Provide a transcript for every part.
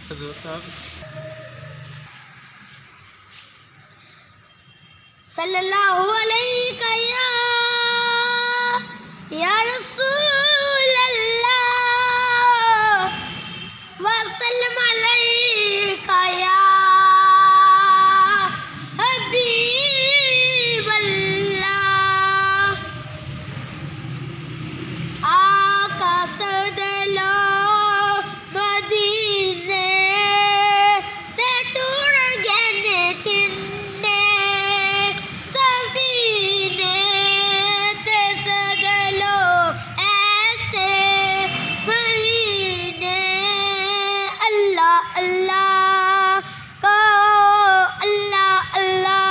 हजूर साहब। सल्लल्लाहु अलैहि या रसूल अल्लाह वसल्लम अलैका या हबीब अल्लाह। आका सदलो मदीने ते टूर गए किन्ने सफीने ते सदलो ऐसे महीने। अल्लाह अल्लाह कहो अल्लाह अल्लाह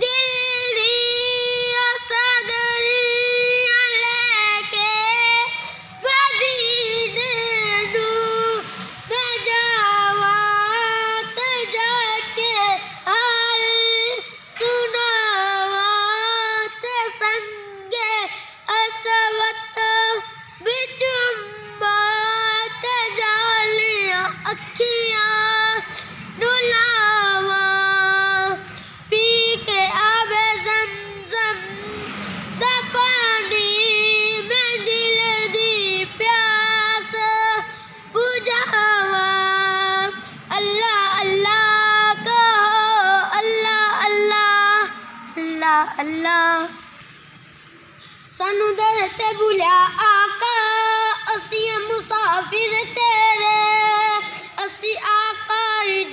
दिल दिया सदरिया लेके मदीने नू भेजावा ते जाके हाल सुनावा ते संगे असवत बिच ते जालिया अखियां डुलावा पी के आवे ज़मज़म दा पानी में दिल दी प्यास बुझावा। अल्लाह अल्लाह कहो अल्लाह अल्लाह अल्लाह अल्लाह। सानू दर ते बुलिया आका असी मुसाफिर तेरे असी आका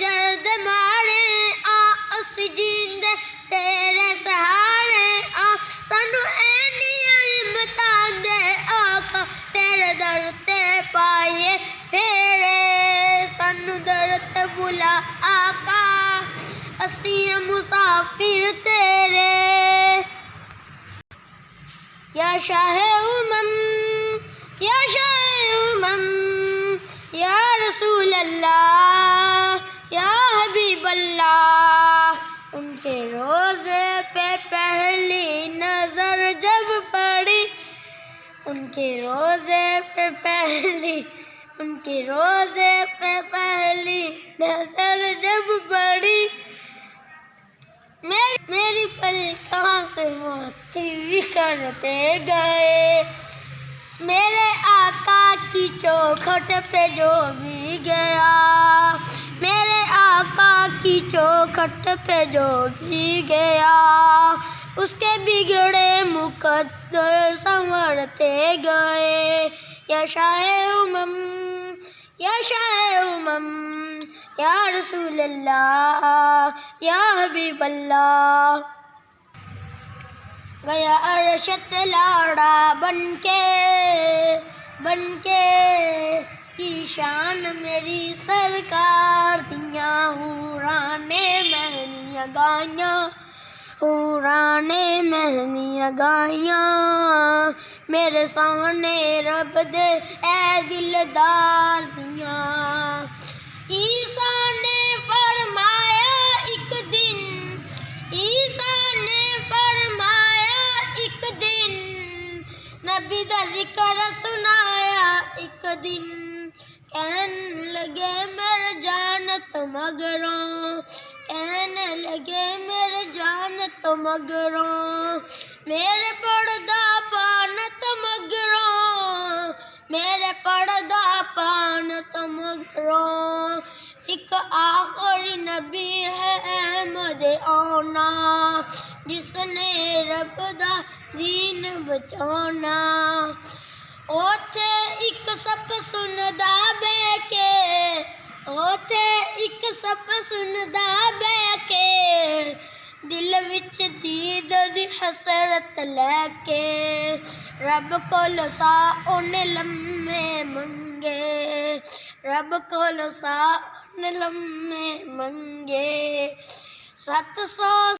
जर्द मारे आ असी जींदे तेरे सहारे आ। सानू ऐनिया हिम्मतां दे आका तेरे दर ते पाए फेरे। सानू दर ते बुला आका असी मुसाफिर तेरे। या शाहे उमम या शाहे उमम या रसूल अल्लाह या हबीब अल्लाह। उनके रोज़े पे पहली नज़र जब पड़ी उनके रोज़े पे पहली नज़र जब पड़ी मेरी पलकों से मोती भी करते गए। मेरे आका की चौखट पे जो भी गया मेरे आका की चौखट पे जो भी गया उसके बिगड़े मुकद्दर संवरते गए। या शाहे उमम या शाहे उमम या रसूल अल्लाह या हबीब अल्लाह। गया अरशत लाड़ा बनके की शान मेरी सरकार दिया हुराने महनिया गाइया मेरे सामने रब दे ए दिलदार दिया। ईसा ने फरमाया एक दिन नबी दा जिक्र सुनाया एक दिन। कहन लगे मेरे जानत मगरों मेरे पर्दा पान तो मगरों। एक आखिरी नबी है अहमद आना जिसने रब दा दीन बचाना। ओथे एक सप सुनदा बैके दिल विच दीद दी हसरत लैके रब कोल सा ओने लम्हे मंगे 700